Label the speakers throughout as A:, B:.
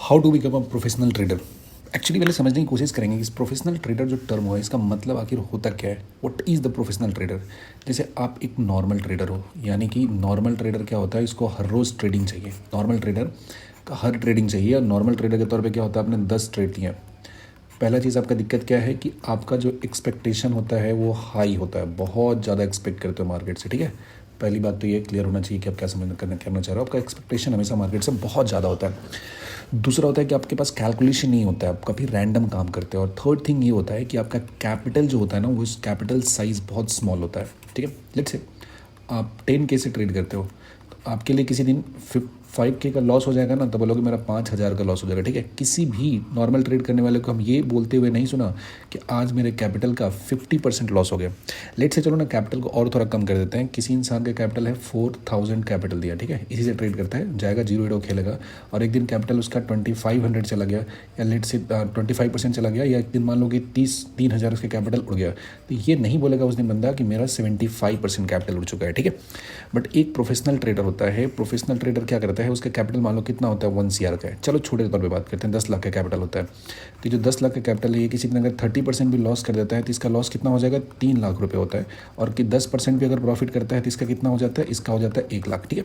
A: How to become a professional trader. Actually पहले समझने की कोशिश करेंगे कि इस प्रोफेशनल ट्रेडर जो टर्म हुआ है इसका मतलब आखिर होता क्या है। What is the professional trader. जैसे आप एक नॉर्मल ट्रेडर हो, यानी कि नॉर्मल ट्रेडर क्या होता है, इसको हर रोज़ ट्रेडिंग चाहिए। नॉर्मल ट्रेडर का हर ट्रेडिंग चाहिए। और नॉर्मल ट्रेडर के तौर पे क्या होता है, आपने 10 ट्रेड किए। पहला चीज़ आपका दिक्कत क्या है कि आपका जो एक्सपेक्टेशन होता है वो हाई होता है, बहुत ज़्यादा एक्सपेक्ट करते हो मार्केट से। ठीक है, पहली बात तो ये क्लियर होना चाहिए कि आप क्या समझ करना चाह रहे हो। आपका एक्सपेक्टेशन हमेशा मार्केट से बहुत ज़्यादा होता है। दूसरा होता है कि आपके पास कैलकुलेशन नहीं होता है, आप काफ़ी रैंडम काम करते हो। और थर्ड थिंग ये होता है कि आपका कैपिटल जो होता है ना, वो कैपिटल साइज़ बहुत स्मॉल होता है। ठीक है, लेट्स से आप 10K से ट्रेड करते हो, तो आपके लिए किसी दिन 5K का लॉस हो जाएगा ना, तो बोलोगे मेरा 5,000 का लॉस हो जाएगा। ठीक है, किसी भी नॉर्मल ट्रेड करने वाले को हम ये बोलते हुए नहीं सुना कि आज मेरे कैपिटल का 50% लॉस हो गया। लेट से चलो ना कैपिटल को और थोड़ा कम कर देते हैं। किसी इंसान का कैपिटल है 4,000 कैपिटल दिया, ठीक है, इसी से ट्रेड करता है, जाएगा जीरो एडो खेलेगा, और एक दिन कैपिटल उसका 2500 चला गया, या लेट से 25% चला गया, या एक दिन मान लो कि 3,000 उसके कैपिटल उड़ गया, तो ये नहीं बोलेगा उस दिन बंदा कि मेरा 75% कैपिटल उड़ चुका है। ठीक है, बट एक प्रोफेशनल ट्रेडर होता है। प्रोफेशनल ट्रेडर क्या करता है, उसका कैपिटल मान लो कितना होता है, 1 CR का है। चलो छोटे तौर पे बात करते हैं, 10 लाख का कैपिटल होता है। तो जो 10 लाख का कैपिटल है, ये किसी दिन अगर 30% भी लॉस कर देता है तो इसका लॉस कितना हो जाएगा, 3 लाख रुपये होता है। और कि 10% भी अगर प्रॉफिट करता है तो इसका कितना हो जाता है, इसका हो जाता है 1 लाख। ठीक है,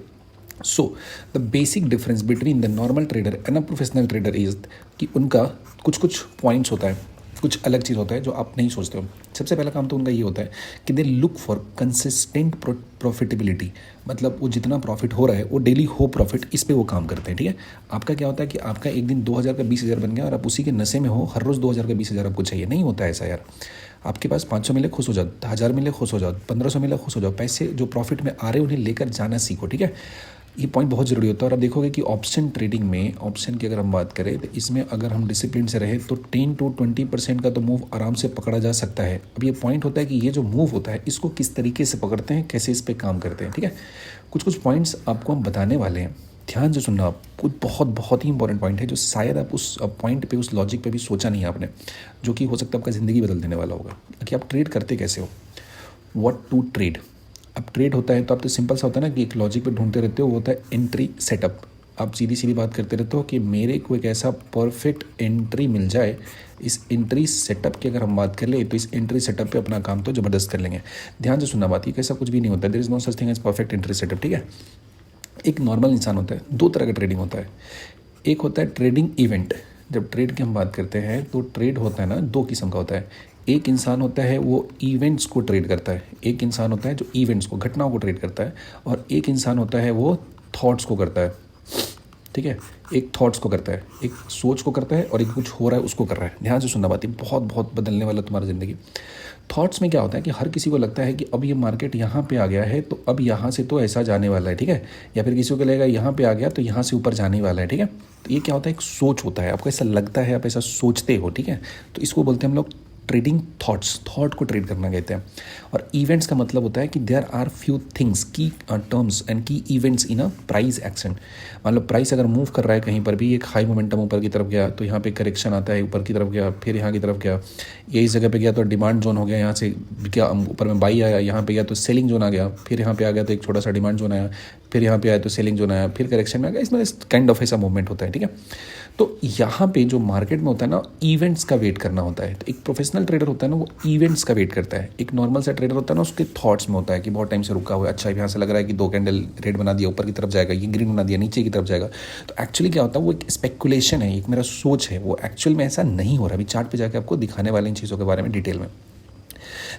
A: so the basic difference between the normal trader and a professional trader is कि उनका कुछ कुछ पॉइंट्स होता है, कुछ अलग चीज़ होता है जो आप नहीं सोचते हो। सबसे पहला काम तो उनका ये होता है कि they look for consistent profitability. मतलब वो जितना प्रॉफिट हो रहा है वो डेली हो प्रॉफिट, इस पे वो काम करते हैं। ठीक है, आपका क्या होता है कि आपका एक दिन 2,000 का 20,000 बन गया और आप उसी के नशे में हो, हर रोज़ 2,000 का 20,000 आपको चाहिए। नहीं होता है ऐसा यार। आपके पास 500 मिले खुश हो जाओ, 1,000 मिले खुश हो जाओ, 1,500 मिले खुश हो जाओ। पैसे जो प्रॉफिट में आ रहे हैं उन्हें लेकर जाना सीखो। ठीक है, ये पॉइंट बहुत ज़रूरी होता है। और आप देखोगे कि ऑप्शन ट्रेडिंग में, ऑप्शन की अगर हम बात करें तो इसमें अगर हम डिसिप्लिन से रहे तो 10 to 20% का तो मूव आराम से पकड़ा जा सकता है। अब ये पॉइंट होता है कि ये जो मूव होता है इसको किस तरीके से पकड़ते हैं, कैसे इस पर काम करते हैं। ठीक है, कुछ कुछ पॉइंट्स आपको हम बताने वाले हैं, ध्यान से सुनना आप। कुछ बहुत बहुत ही इंपॉर्टेंट पॉइंट है जो शायद आप उस पॉइंट पे, उस लॉजिक पे भी सोचा नहीं है आपने, जो कि हो सकता है आपका ज़िंदगी बदल देने वाला होगा कि आप ट्रेड करते कैसे हो। What to trade. अब ट्रेड होता है तो आप तो सिंपल सा होता है ना कि एक लॉजिक पे ढूंढते रहते हो, वो होता है एंट्री सेटअप। आप सीधी सीधी बात करते रहते हो कि मेरे को एक ऐसा परफेक्ट एंट्री मिल जाए। इस एंट्री सेटअप की अगर हम बात कर ले तो इस एंट्री सेटअप पे अपना काम तो ज़बरदस्त कर लेंगे। ध्यान से सुनना बात, ये कैसा कुछ भी नहीं होता, there is no such thing as perfect entry setup. ठीक है, एक नॉर्मल इंसान होता है, दो तरह का ट्रेडिंग होता है। एक होता है ट्रेडिंग इवेंट। जब ट्रेड की हम बात करते हैं तो ट्रेड होता है ना, दो किस्म का होता है। एक इंसान होता है वो इवेंट्स को ट्रेड करता है, एक इंसान होता है जो इवेंट्स को, घटनाओं को ट्रेड करता है, और एक इंसान होता है वो थॉट्स को करता है। ठीक है, एक थॉट्स को करता है, एक सोच को करता है, और एक कुछ हो रहा है उसको कर रहा है। ध्यान से सुनना बात, ये बहुत बहुत बदलने वाला तुम्हारा ज़िंदगी। थॉट्स में क्या होता है कि हर किसी को लगता है कि अब ये मार्केट यहाँ पे आ गया है तो अब यहाँ से तो ऐसा जाने वाला है। ठीक है, या फिर किसी को लगेगा यहाँ पे आ गया तो यहाँ से ऊपर जाने वाला है। ठीक है, तो ये क्या होता है, एक सोच होता है, आपको ऐसा लगता है, आप ऐसा सोचते हो। ठीक है, तो इसको बोलते हैं हम लोग ट्रेडिंग थॉट्स। थॉट को ट्रेड करना कहते हैं। और इवेंट्स का मतलब होता है कि देयर आर फ्यू थिंग्स, की टर्म्स एंड की events in a price action. मान लो प्राइस अगर मूव कर रहा है कहीं पर भी, एक हाई मोमेंटम ऊपर की तरफ गया तो यहाँ पे करेक्शन आता है, ऊपर की तरफ गया, फिर यहाँ की तरफ गया, ये इस जगह पे गया तो डिमांड जोन हो गया, यहाँ से क्या ऊपर में बाई आया, यहाँ पे गया तो सेलिंग जोन आ गया, फिर यहाँ पे आ गया तो एक छोटा सा डिमांड जोन आया, फिर यहाँ पे आया तो सेलिंग जोन आया, फिर करेक्शन में आ गया। इसमें काइंड ऑफ ऐसा मूवमेंट होता है। ठीक है, तो यहाँ पे जो मार्केट में होता है ना, इवेंट्स का वेट करना होता है। तो एक प्रोफेशनल ट्रेडर होता है ना, वो इवेंट्स का वेट करता है। एक नॉर्मल सा ट्रेडर होता है ना, उसके थॉट्स में होता है कि बहुत टाइम से रुका हुआ है, अच्छा यहाँ से लग रहा है कि 2 कैंडल रेड बना दिया, ऊपर की तरफ जाएगा, ये ग्रीन बना दिया, नीचे की तरफ जाएगा। तो एक्चुअली क्या होता है, वो एक स्पेकुलेशन है, एक मेरा सोच है, वो एक्चुअल में ऐसा नहीं हो रहा। अभी चार्ट पे जाके आपको दिखाने वाले इन चीज़ों के बारे में डिटेल में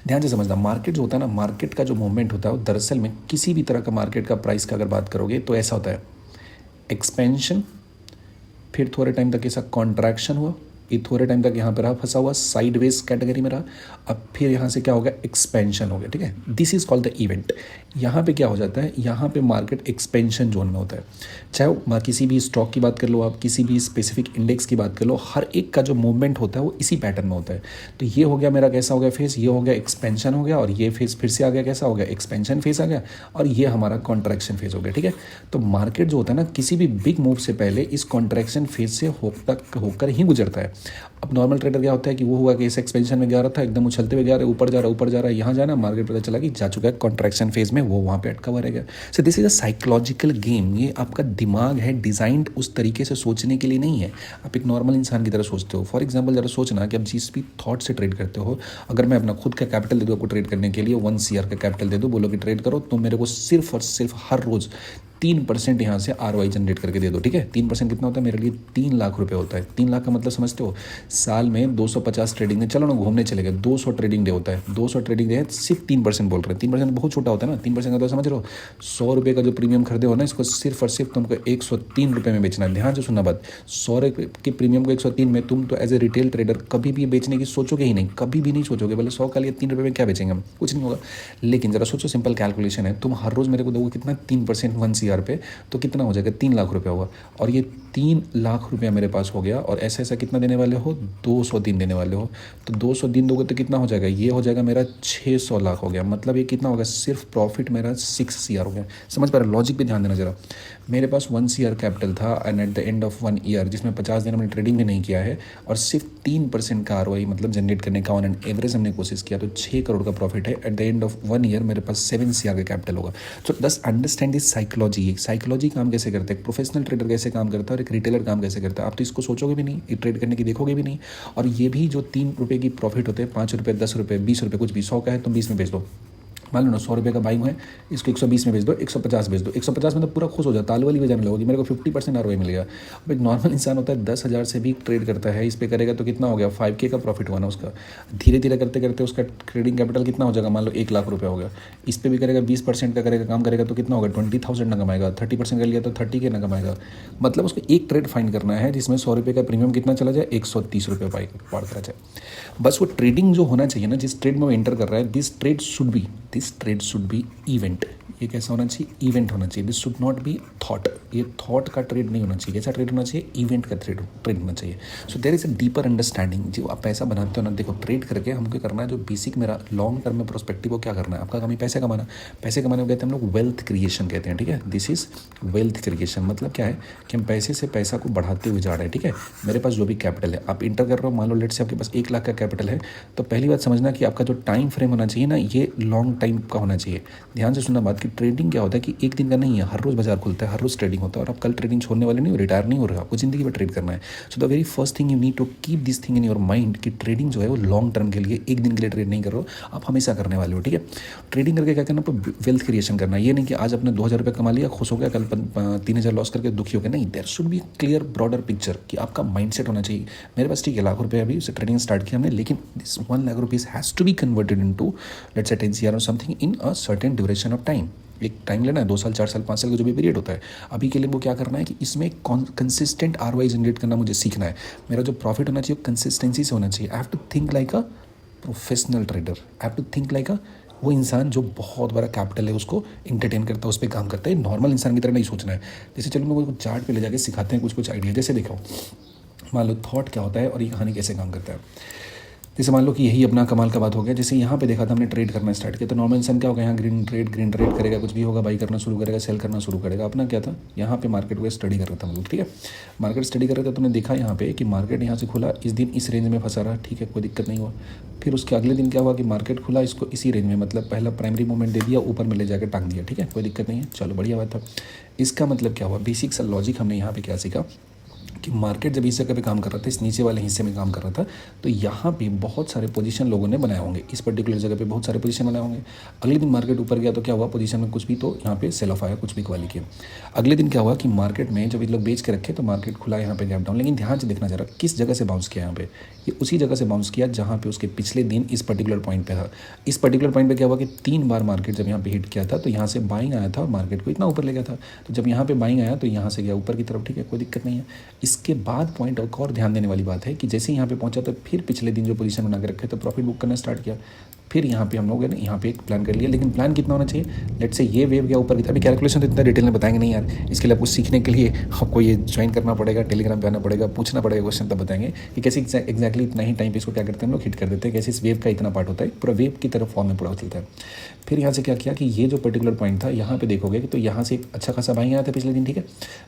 A: ध्यान से समझना। मार्केट जो होता है ना, मार्केट का जो मूवमेंट होता है वो दरअसल में किसी भी तरह का मार्केट का प्राइस का अगर बात करोगे तो ऐसा होता है, एक्सपेंशन, फिर थोड़े टाइम तक ऐसा कॉन्ट्रैक्शन हुआ, ये थोड़े टाइम तक यहाँ पे रहा फंसा हुआ, साइडवेज कैटेगरी में रहा, अब फिर यहाँ से क्या हो गया, एक्सपेंशन हो गया। ठीक है, this is called the event. यहाँ पे क्या हो जाता है, यहाँ पे मार्केट एक्सपेंशन जोन में होता है। चाहे वो किसी भी स्टॉक की बात कर लो, आप किसी भी स्पेसिफिक इंडेक्स की बात कर लो, हर एक का जो मूवमेंट होता है वो इसी पैटर्न में होता है। तो ये हो गया मेरा कैसा हो गया फेस, ये हो गया एक्सपेंशन हो गया, और ये फेस फिर से आ गया, कैसा हो गया, एक्सपेंशन फेस आ गया, और ये हमारा कॉन्ट्रैक्शन फेज हो गया। ठीक है, तो मार्केट जो होता है ना, किसी भी बिग मूव से पहले इस कॉन्ट्रैक्शन फेज से होकर ही गुजरता है। अब नॉर्मल ट्रेडर क्या होता है कि वो हुआ कि इस एक्सपेंशन में जा रहा था, एकदम उछलते हुए जा रहा है, ऊपर जा रहा है, यहाँ जाना, मार्केट पता चला कि जा चुका है कॉन्ट्रैक्शन फेज में, वो वहाँ पे अटका हुआ रह गया। So this is a psychological game. ये आपका दिमाग है डिज़ाइंड उस तरीके से सोचने के लिए नहीं है। आप एक नॉर्मल इंसान की तरह सोचते हो। फॉर एग्जाम्पल जरा सोचना कि आप जिस भी थॉट से ट्रेड करते हो, अगर मैं अपना खुद का कैपिटल दे दूँ आपको ट्रेड करने के लिए, 1 CR का कैपिटल दे दूँ, बोलो कि ट्रेड करो, तो मेरे को सिर्फ और सिर्फ हर रोज़ 3% यहाँ से ROI जनरेट करके दे दो, ठीक है। 3% कितना होता है मेरे लिए? 3 लाख रुपए होता है। 3 लाख का मतलब समझते हो? साल में 250 ट्रेडिंग डे, चलो ना घूमने चले गए, 200 ट्रेडिंग डे होता है। 200 ट्रेडिंग डे है, सिर्फ 3% बोल रहे हैं। 3% बहुत छोटा होता है ना। 3% का तो समझ रहे हो, 100 रुपये का जो प्रीमियम खरीदे हो ना, इसको सिर्फ और सिर्फ तुमको 103 रुपये में बेचना है। ध्यान से सुनना बात, 100 रुपये के प्रीमियम को 103 में तुम तो एज ए रिटेल ट्रेडर कभी भी बेचने की सोचोगे ही नहीं, कभी भी नहीं सोचोगे। बोले 100 का लिए 3 रुपये में क्या बेचेंगे हम, कुछ नहीं होगा। लेकिन जरा सोचो, सिंपल कैलकुलेशन है, तुम हर रोज़ मेरे को दोगे कितना? 3% 1 CR पे, तो कितना हो जाएगा? 3 लाख रुपया हुआ। और ये 3 लाख रुपया मेरे पास हो गया। और ऐसा ऐसा कितना देने वाले हो? 200 दिन देने वाले हो। तो 200 दिन दोगे तो कितना हो जाएगा? ये हो जाएगा मेरा 600 लाख हो गया। मतलब ये कितना होगा? सिर्फ प्रॉफिट मेरा 6 CR हो गया। समझ पा रहे? लॉजिक पे ध्यान देना जरा। मेरे पास 1 CR कैपिटल था and at the end of 1 year, जिसमें 50 दिन हमने ट्रेडिंग भी नहीं किया है, और सिर्फ 3% का ROI मतलब जनरेट करने का ऑन एन एवरेज हमने कोशिश किया, तो 6 करोड़ का प्रॉफिट है। At the end of 1 year मेरे पास 7 CR का कैपिटल होगा। सो दस अंडरस्टैंड दिस साइकोलॉजी। साइकोलॉजी काम कैसे करते हैं, एक प्रोफेशनल ट्रेडर कैसे काम करता है और एक रिटेलर काम कैसे करता है। आप तो इसको सोचोगे भी नहीं, ट्रेड करने की देखोगे भी नहीं। और ये भी जो 3 रुपये की प्रॉफिट होते हैं, 5 रुपये, 10 रुपये, 20 रुपये, कुछ भी, 100 का है तुम 20 में बेच दो। मान लो ना 100 रुपये का बाइंग है, इसको 120 में बेच दो, 150 बेच दो। 150 में तो पूरा खुश हो जाता, ताली वाली बजाने लगोगी, मेरे को 50% ROI मिल गया। अब एक नॉर्मल इंसान होता है 10,000 से भी ट्रेड करता है, इस पे करेगा तो कितना हो गया? 5K का प्रॉफिट हुआ ना उसका। धीरे धीरे करते करते उसका ट्रेडिंग कैपिटल कितना हो जाएगा? मान लो 1 लाख रुपया हो गया। इस पर भी करेगा, 20% का करेगा, काम करेगा तो कितना होगा? 20,000 ना कमाएगा। 30% कर लिया तो 30K ना कमाएगा। मतलब उसको एक ट्रेड फाइंड करना है जिसमें 100 रुपये का प्रीमियम कितना चला जाए? 130 रुपये पार करा जाए। बस वो ट्रेडिंग जो होना चाहिए ना, जिस ट्रेड में वो एंटर कर रहा है, this trade should be event. ये कैसा होना चाहिए? इवेंट होना चाहिए। This should not be thought. ये थॉट का ट्रेड नहीं होना चाहिए। कैसा ट्रेड होना चाहिए? इवेंट का ट्रेड होना चाहिए। So there is a deeper understanding. जो आप पैसा बनाते हो ना, देखो ट्रेड करके हमको करना है, जो बेसिक मेरा लॉन्ग टर्म में प्रोस्पेक्टिव वो क्या करना है, आपका काम ही पैसे कमाना। पैसे कमाने को कहते हैं हम लोग वेल्थ क्रिएशन कहते हैं, ठीक है। This is wealth creation. मतलब क्या है कि हम पैसे से पैसा को बढ़ाते हुए जा रहे हैं, ठीक है। मेरे पास जो भी कैपिटल है, आप इंटर कर रहे हो, मान लो लेट से आपके पास 1 लाख का कैपिटल है, तो पहली बात समझना कि आपका जो टाइम फ्रेम होना चाहिए ना, ये लॉन्ग टाइम का होना चाहिए। ध्यान से सुनना बात कि ट्रेडिंग क्या होता है कि एक दिन का नहीं है, हर रोज़ बाजार खुलता है, हर रोज़ ट्रेडिंग होता है। और आप कल ट्रेडिंग छोड़ने वाले नहीं हो, रिटायर नहीं हो रहे हो, आपको जिंदगी में ट्रेड करना है। So the very first thing you need to keep this thing in your mind कि ट्रेडिंग जो है वो लॉन्ग टर्म के लिए, एक दिन के लिए ट्रेड नहीं कर रहे हो, आप हमेशा करने वाले हो, ठीक है। ट्रेडिंग करके क्या करना, आपको वेल्थ क्रिएशन करना है। ये नहीं कि आज आपने 2,000 रुपये कमा लिया, खुश हो गया, कल 3,000 लॉस करके दुखी हो गया। नहीं, there should be clear broader picture कि आपका माइंडसेट होना चाहिए। मेरे पास ठीक है, लाख रुपये अभी उसे ट्रेडिंग स्टार्ट किया हमने, लेकिन this 1 lakh rupees has to be converted into let's say 10 CR और something in a certain duration of time. एक टाइम लेना है, 2 साल, 4 साल, 5 साल का जो भी पीरियड होता है। अभी के लिए वो क्या करना है कि इसमें कंसिस्टेंट ROI जनरेट करना मुझे सीखना है। मेरा जो प्रॉफिट होना चाहिए कंसिस्टेंसी से होना चाहिए। I have to think like a professional trader. I have to think like a वो इंसान जो बहुत बड़ा कैपिटल है उसको इंटरटेन करता है, उस पर काम करता है। नॉर्मल इंसान की तरह नहीं सोचना है। जैसे चलो मैं कुछ चार्ट पे ले जाके सिखाते हैं कुछ कुछ आइडिया। जैसे देखो, मान लो थॉट क्या होता है और ये कहानी कैसे काम करता है। जैसे मान लो कि यही अपना कमाल का बात हो गया। जैसे यहाँ पे देखा था हमने, ट्रेड करना स्टार्ट किया, तो नॉर्मल इंसान क्या होगा, यहाँ ग्रीन ट्रेड करेगा, कुछ भी होगा, बाई करना शुरू करेगा, सेल करना शुरू करेगा। अपना क्या था, यहाँ पे मार्केट को स्टडी कर रहा था मतलब, ठीक है। मार्केट स्टडी कर रहे थे, तो तुमने देखा यहाँ पे कि मार्केट यहाँ से खुला, इस दिन इस रेंज में फंसा रहा, ठीक है, कोई दिक्कत नहीं हुआ। फिर उसके अगले दिन क्या हुआ कि मार्केट खुला, इसको इसी रेंज में, मतलब पहला प्राइमरी मूवमेंट दे दिया, ऊपर में ले जाकर टांग दिया, ठीक है, कोई दिक्कत नहीं है, चलो बढ़िया बात था। इसका मतलब क्या हुआ, बेसिक सा लॉजिक हमने यहाँ पे क्या सीखा कि मार्केट जब इस जगह पे काम कर रहा था, इस नीचे वाले हिस्से में काम कर रहा था, तो यहाँ पे बहुत सारे पोजीशन लोगों ने बनाए होंगे। इस पर्टिकुलर जगह पे बहुत सारे पोजीशन बनाए होंगे। अगले दिन मार्केट ऊपर गया तो क्या हुआ, पोजीशन में कुछ भी, तो यहाँ पे सेल ऑफ आया, कुछ भी क्वालिटी किया। अगले दिन क्या हुआ कि मार्केट में जब ये लोग बेच के रखे तो मार्केट खुला, यहाँ पे गैप डाउन। लेकिन ध्यान से देखना जरा, किस जगह से बाउंस किया यहाँ पे, ये उसी जगह से बाउंस किया जहाँ पे उसके पिछले दिन इस पर्टिकुलर पॉइंट पे था। इस पर्टिकुलर पॉइंट पे क्या हुआ कि 3 बार मार्केट जब यहाँ पे हिट किया था, तो यहाँ से बाइंग आया था और मार्केट को इतना ऊपर ले गया था। तो जब यहाँ पे बाइंग आया तो यहाँ से गया ऊपर की तरफ, ठीक है, कोई दिक्कत नहीं है। इसके बाद पॉइंट और ध्यान देने वाली बात है कि जैसे यहाँ पे पहुंचा तो फिर पिछले दिन जो पोजीशन बना के रखे तो प्रॉफिट बुक करना स्टार्ट किया। फिर यहाँ पे हम लोग ने यहाँ पे एक प्लान कर लिया, लेकिन प्लान कितना होना चाहिए, लेट्स से ये वेव गया ऊपर की। अभी कैलकुलेशन तो इतना डिटेल में बताएंगे नहीं यार, इसके लिए आपको सीखने के लिए आपको ये ज्वाइन करना पड़ेगा, टेलीग्राम पे आना पड़ेगा, पूछना पड़ेगा क्वेश्चन, तब बताएंगे कि कैसे एक्जैक्टली इतना ही टाइम पे इसको क्या करते हैं हम लोग हिट कर देते हैं, कैसे इस वेव का इतना पार्ट होता है, पूरा वेव की तरफ फॉर्म में पूरा चलता है। फिर यहाँ से क्या किया कि ये जो पर्टिकुलर पॉइंट था, यहाँ पे देखोगे कि तो यहाँ से एक अच्छा खासा बाइंग आया था पिछले दिन, ठीक है।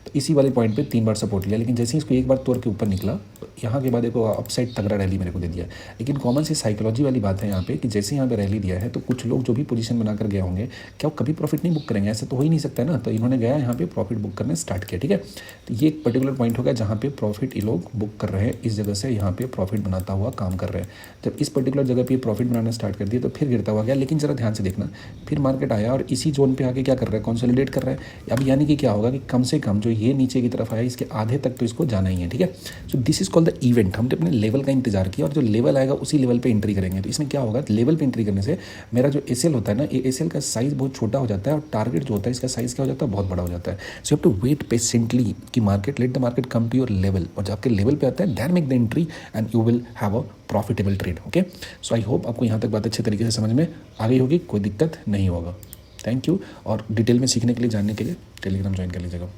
A: तो इसी वाले पॉइंट पे 3 बार सपोर्ट लिया, लेकिन जैसे ही इसको एक बार तोड़ के ऊपर निकला, यहाँ के बाद देखो अपसाइड तगड़ा रैली मेरे को दे दिया। लेकिन कॉमन सी साइकोलॉजी वाली बात है यहाँ पे कि जैसे यहाँ पे रैली दिया है तो कुछ लोग जो भी पोजीशन बनाकर गए होंगे क्या वो कभी प्रॉफिट नहीं बुक करेंगे? ऐसा तो हो ही नहीं सकता है ना। तो इन्होंने गया यहाँ पे प्रॉफिट बुक करना स्टार्ट किया, ठीक है। तो ये एक पर्टिकुलर पॉइंट होगा जहाँ पे प्रॉफिट ये लोग बुक कर रहे हैं, इस जगह से यहाँ पे प्रॉफिट बनाता हुआ काम कर रहे हैं। जब इस पर्टिकुलर जगह पे प्रॉफिट बनाना स्टार्ट कर दिया तो फिर गिरता हुआ गया। लेकिन ज़रा ध्यान से देखना, फिर मार्केट आया और इसी जोन पे आके क्या कर रहा है, कंसोलिडेट कर रहा है। अब यानी कि क्या होगा कि कम से कम जो ये नीचे की तरफ आया इसके आधे तक तो इसको जाना ही है, ठीक है। So this is called the event. हमने अपने लेवल का इंतजार किया और जो लेवल आएगा उसी लेवल पे एंट्री करेंगे। तो इसमें क्या होगा, लेवल पे एंट्री करने से मेरा जो एसएल होता है ना, ये एसएल का साइज बहुत छोटा हो जाता है और टारगेट जो होता है इसका साइज क्या हो जाता है, बहुत बड़ा हो जाता है। So you have to wait patiently कि market, let the market come to your level, और जब आपके लेवल पे आता है then make the entry and you will have a profitable trade. Okay, so I hope आपको यहाँ तक बात अच्छे तरीके से समझ में आ गई होगी, कोई दिक्कत नहीं होगा। Thank you. और डिटेल में सीखने के लिए, जानने के लिए टेलीग्राम ज्वाइन कर लीजिएगा।